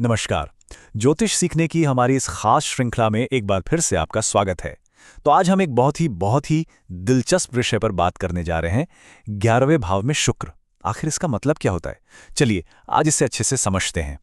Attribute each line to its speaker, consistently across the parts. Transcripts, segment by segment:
Speaker 1: नमस्कार। ज्योतिष सीखने की हमारी इस खास श्रृंखला में एक बार फिर से आपका स्वागत है। तो आज हम एक बहुत ही दिलचस्प विषय पर बात करने जा रहे हैं। 11वें भाव में शुक्र, आखिर इसका मतलब क्या होता है? चलिए आज इसे अच्छे से समझते हैं।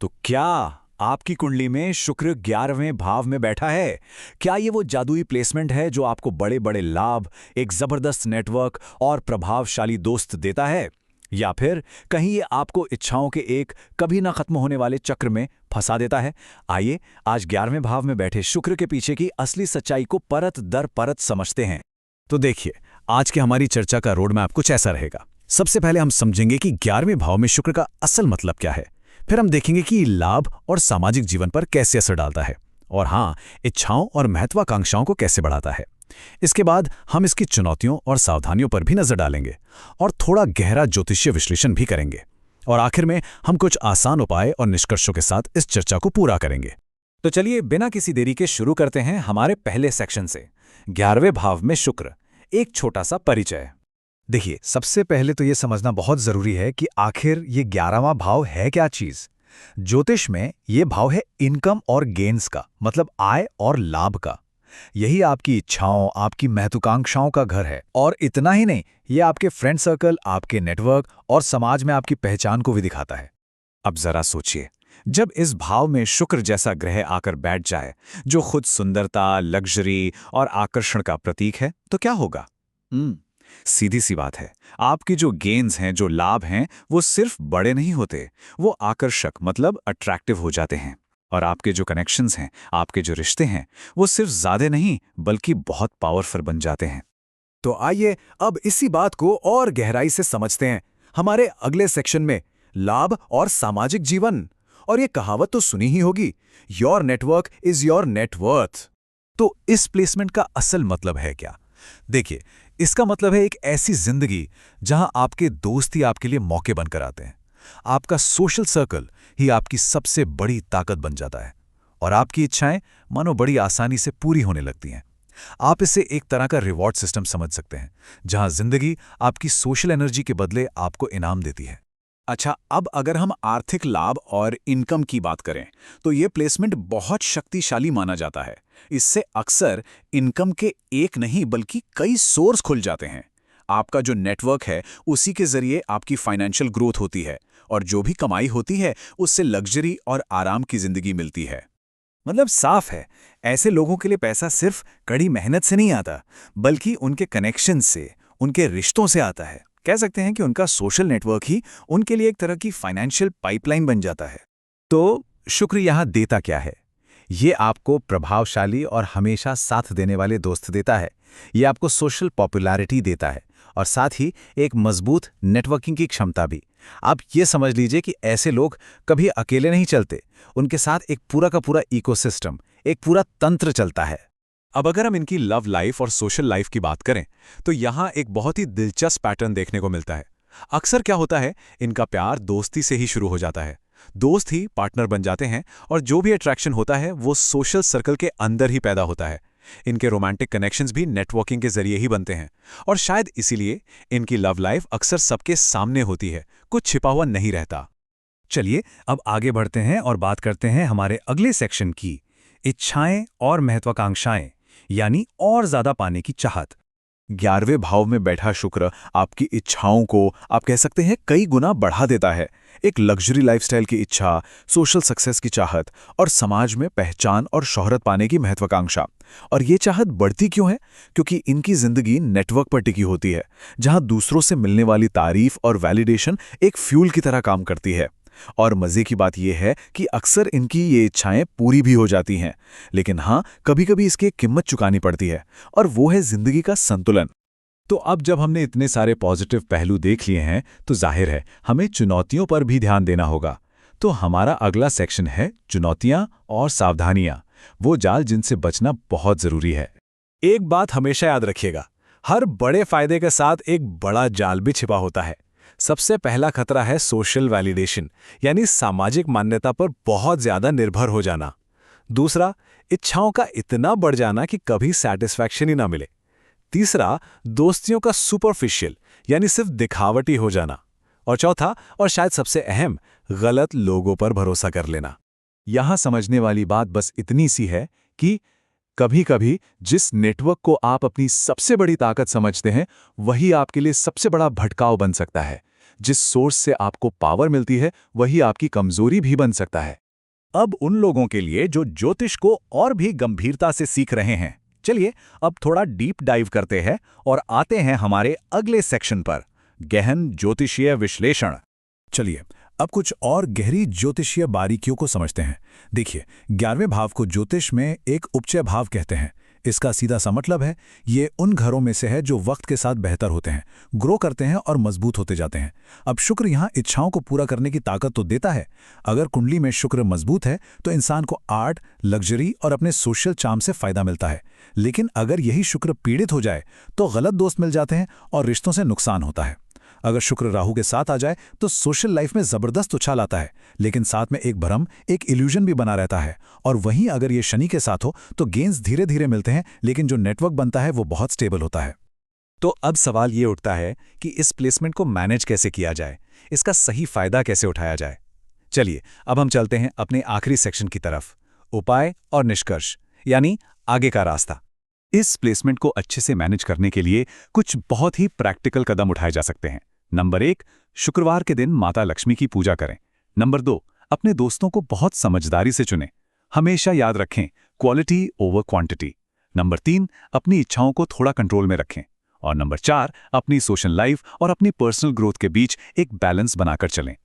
Speaker 1: तो क्या आपकी कुंडली में शुक्र 11वें भाव में बैठा है? क्या ये वो जादुई प्लेसमेंट है जो आपको बड़े बड़े लाभ, एक जबरदस्त नेटवर्क और प्रभावशाली दोस्त देता है? या फिर कहीं ये आपको इच्छाओं के एक कभी ना खत्म होने वाले चक्र में फंसा देता है? आइए आज 11वें भाव में बैठे शुक्र के पीछे की असली सच्चाई को परत दर परत समझते हैं। तो देखिए, आज की हमारी चर्चा का रोड मैप कुछ ऐसा रहेगा। सबसे पहले हम समझेंगे कि 11वें भाव में शुक्र का असल मतलब क्या है। फिर हम देखेंगे कि लाभ और सामाजिक जीवन पर कैसे असर डालता है, और हाँ, इच्छाओं और महत्वाकांक्षाओं को कैसे बढ़ाता है। इसके बाद हम इसकी चुनौतियों और सावधानियों पर भी नजर डालेंगे और थोड़ा गहरा ज्योतिषीय विश्लेषण भी करेंगे। और आखिर में हम कुछ आसान उपाय और निष्कर्षों के साथ इस चर्चा को पूरा करेंगे। तो चलिए बिना किसी देरी के शुरू करते हैं हमारे पहले सेक्शन से, 11वें भाव में शुक्र, एक छोटा सा परिचय।
Speaker 2: देखिए, सबसे पहले तो ये समझना बहुत जरूरी है कि आखिर ये 11वां भाव है क्या चीज। ज्योतिष में ये भाव है इनकम और गेन्स का, मतलब आय और लाभ का। यही आपकी इच्छाओं, आपकी महत्वाकांक्षाओं का घर है। और इतना ही नहीं, ये आपके फ्रेंड सर्कल, आपके नेटवर्क और समाज में आपकी पहचान को भी दिखाता है।
Speaker 1: अब जरा सोचिए, जब इस भाव में शुक्र जैसा ग्रह आकर बैठ जाए, जो खुद सुंदरता, लग्जरी और आकर्षण का प्रतीक है, तो क्या होगा? सीधी सी बात है, आपकी जो गेन्स हैं, जो लाभ हैं, वो सिर्फ बड़े नहीं होते, वो आकर्षक मतलब अट्रैक्टिव हो जाते हैं। और आपके जो कनेक्शंस हैं, आपके जो रिश्ते हैं, वो सिर्फ ज्यादा नहीं बल्कि बहुत पावरफुल बन जाते हैं।
Speaker 2: तो आइए अब इसी बात को और गहराई से समझते हैं हमारे अगले सेक्शन में, लाभ और सामाजिक जीवन। और ये कहावत तो सुनी ही होगी, your network is your net worth.
Speaker 1: तो इस प्लेसमेंट का असल मतलब है क्या? देखिए, इसका मतलब है एक ऐसी जिंदगी जहां आपके दोस्त ही आपके लिए मौके बनकर आते हैं। आपका सोशल सर्कल ही आपकी सबसे बड़ी ताकत बन जाता है और आपकी इच्छाएं मानो बड़ी आसानी से पूरी होने लगती हैं। आप इसे एक तरह का रिवॉर्ड सिस्टम समझ सकते हैं, जहां जिंदगी आपकी सोशल एनर्जी के बदले आपको इनाम देती है।
Speaker 3: अच्छा, अब अगर हम आर्थिक लाभ और इनकम की बात करें, तो ये प्लेसमेंट बहुत शक्तिशाली माना जाता है। इससे अक्सर इनकम के एक नहीं बल्कि कई सोर्स खुल जाते हैं। आपका जो नेटवर्क है, उसी के जरिए आपकी फाइनेंशियल ग्रोथ होती है, और जो भी कमाई होती है उससे लग्जरी और आराम की जिंदगी मिलती है।
Speaker 1: मतलब साफ है, ऐसे लोगों के लिए पैसा सिर्फ कड़ी मेहनत से नहीं आता, बल्कि उनके कनेक्शन से, उनके रिश्तों से आता है। कह सकते हैं कि उनका सोशल नेटवर्क ही उनके लिए एक तरह की फाइनेंशियल पाइपलाइन बन जाता है। तो शुक्र यहाँ देता क्या है? ये आपको प्रभावशाली और हमेशा साथ देने वाले दोस्त देता है। ये आपको सोशल पॉपुलैरिटी देता है और साथ ही एक मजबूत नेटवर्किंग की क्षमता भी। आप ये समझ लीजिए कि ऐसे लोग कभी अकेले नहीं चलते, उनके साथ एक पूरा का पूरा इकोसिस्टम, एक पूरा तंत्र चलता है। अब अगर हम इनकी लव लाइफ और सोशल लाइफ की बात करें, तो यहाँ एक बहुत ही दिलचस्प पैटर्न देखने को मिलता है। अक्सर क्या होता है, इनका प्यार दोस्ती से ही शुरू हो जाता है। दोस्त ही पार्टनर बन जाते हैं और जो भी अट्रैक्शन होता है वो सोशल सर्कल के अंदर ही पैदा होता है। इनके रोमांटिक कनेक्शंस भी नेटवर्किंग के जरिए ही बनते हैं और शायद इसीलिए इनकी लव लाइफ अक्सर सबके सामने होती है, कुछ छिपा हुआ नहीं रहता।
Speaker 2: चलिए अब आगे बढ़ते हैं और बात करते हैं हमारे अगले सेक्शन की, इच्छाएं और महत्वाकांक्षाएं, यानी और ज्यादा पाने की चाहत।
Speaker 3: 11वें भाव में बैठा शुक्र आपकी इच्छाओं को, आप कह सकते हैं, कई गुना बढ़ा देता है। एक लग्जरी लाइफस्टाइल की इच्छा, सोशल सक्सेस की चाहत और समाज में पहचान और शोहरत पाने की महत्वाकांक्षा। और ये चाहत बढ़ती क्यों है? क्योंकि इनकी जिंदगी नेटवर्क पर टिकी होती है, जहां दूसरों से मिलने वाली तारीफ और वैलिडेशन एक फ्यूल की तरह काम करती है। और मजे की बात यह है कि अक्सर इनकी ये इच्छाएं पूरी भी हो जाती हैं, लेकिन हाँ, कभी-कभी इसकी एक कीमत चुकानी पड़ती है, और वो है जिंदगी का संतुलन।
Speaker 1: तो अब जब हमने इतने सारे पॉजिटिव पहलू देख लिए हैं, तो जाहिर है हमें चुनौतियों पर भी ध्यान देना होगा। तो हमारा अगला सेक्शन है चुनौतियां और सावधानियां, वो जाल जिनसे बचना बहुत जरूरी है। एक बात हमेशा याद रखिएगा, हर बड़े फायदे के साथ एक बड़ा जाल भी छिपा होता है। सबसे पहला खतरा है सोशल वैलिडेशन, यानी सामाजिक मान्यता पर बहुत ज्यादा निर्भर हो जाना। दूसरा, इच्छाओं का इतना बढ़ जाना कि कभी सैटिस्फैक्शन ही ना मिले। तीसरा, दोस्तियों का सुपरफिशियल, यानी सिर्फ दिखावटी हो जाना। और चौथा, और शायद सबसे अहम, गलत लोगों पर भरोसा कर लेना। यहां समझने वाली बात बस इतनी सी है कि कभी-कभी जिस नेटवर्क को आप अपनी सबसे बड़ी ताकत समझते हैं, वही आपके लिए सबसे बड़ा भटकाव बन सकता है। जिस सोर्स से आपको पावर मिलती है, वही आपकी कमजोरी भी बन सकता है।
Speaker 2: अब उन लोगों के लिए जो ज्योतिष को और भी गंभीरता से सीख रहे हैं, चलिए अब थोड़ा डीप डाइव करते हैं और आते हैं हमारे अगले सेक्शन पर, गहन ज्योतिषीय विश्लेषण। चलिए अब कुछ और गहरी ज्योतिषीय बारीकियों को समझते हैं। देखिए, 11वें भाव को ज्योतिष में एक उपचय भाव कहते हैं। इसका सीधा सा मतलब है ये उन घरों में से है जो वक्त के साथ बेहतर होते हैं, ग्रो करते हैं और मजबूत होते जाते हैं। अब शुक्र यहाँ इच्छाओं को पूरा करने की ताकत तो देता है। अगर कुंडली में शुक्र मजबूत है तो इंसान को आर्ट, लग्जरी और अपने सोशल चार्म से फायदा मिलता है। लेकिन अगर यही शुक्र पीड़ित हो जाए तो गलत दोस्त मिल जाते हैं और रिश्तों से नुकसान होता है। अगर शुक्र राहु के साथ आ जाए तो सोशल लाइफ में जबरदस्त उछाल आता है, लेकिन साथ में एक भ्रम, एक इल्यूजन भी बना रहता है। और वहीं अगर ये शनि के साथ हो तो गेन्स धीरे धीरे मिलते हैं, लेकिन जो नेटवर्क बनता है वो बहुत स्टेबल होता है।
Speaker 1: तो अब सवाल ये उठता है कि इस प्लेसमेंट को मैनेज कैसे किया जाए, इसका सही फायदा कैसे उठाया जाए। चलिए अब हम चलते हैं अपने आखिरी सेक्शन की तरफ, उपाय और निष्कर्ष, यानी आगे का रास्ता। इस प्लेसमेंट को अच्छे से मैनेज करने के लिए कुछ बहुत ही प्रैक्टिकल कदम उठाए जा सकते हैं। नंबर 1, शुक्रवार के दिन माता लक्ष्मी की पूजा करें। नंबर 2, अपने दोस्तों को बहुत समझदारी से चुनें। हमेशा याद रखें, क्वालिटी ओवर क्वांटिटी। नंबर 3, अपनी इच्छाओं को थोड़ा कंट्रोल में रखें। और नंबर 4, अपनी सोशल लाइफ और अपनी पर्सनल ग्रोथ के बीच एक बैलेंस बनाकर चलें।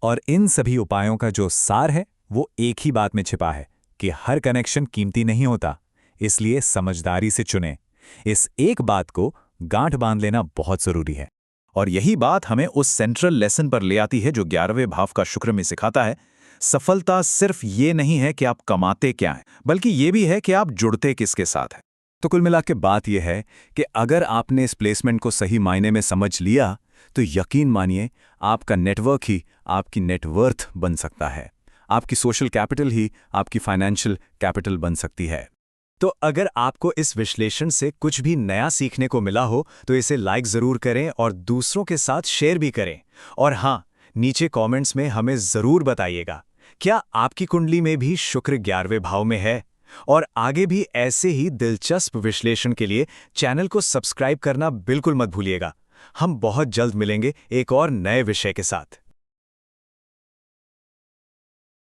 Speaker 2: और इन सभी उपायों का जो सार है वो एक ही बात में छिपा है कि हर कनेक्शन कीमती नहीं होता, इसलिए समझदारी से चुनें। इस एक बात को गांठ बांध लेना बहुत जरूरी है। और यही बात हमें उस सेंट्रल लेसन पर ले आती है जो 11वें भाव का शुक्र में सिखाता है। सफलता सिर्फ ये नहीं है कि आप कमाते क्या हैं, बल्कि ये भी है कि आप जुड़ते किसके साथ हैं। तो कुल मिला के बात यह है कि अगर आपने इस प्लेसमेंट को सही मायने में समझ लिया तो यकीन मानिए आपका नेटवर्क ही आपकी नेटवर्थ बन सकता है। आपकी सोशल कैपिटल ही आपकी फाइनेंशियल कैपिटल बन सकती है। तो अगर आपको इस विश्लेषण से कुछ भी नया सीखने को मिला हो तो इसे लाइक ज़रूर करें और दूसरों के साथ शेयर भी करें। और हाँ, नीचे कमेंट्स में हमें ज़रूर बताइएगा, क्या आपकी कुंडली में भी शुक्र 11वें भाव में है? और आगे भी ऐसे ही दिलचस्प विश्लेषण के लिए चैनल को सब्सक्राइब करना बिल्कुल मत भूलिएगा। हम बहुत जल्द मिलेंगे एक और नए विषय के साथ।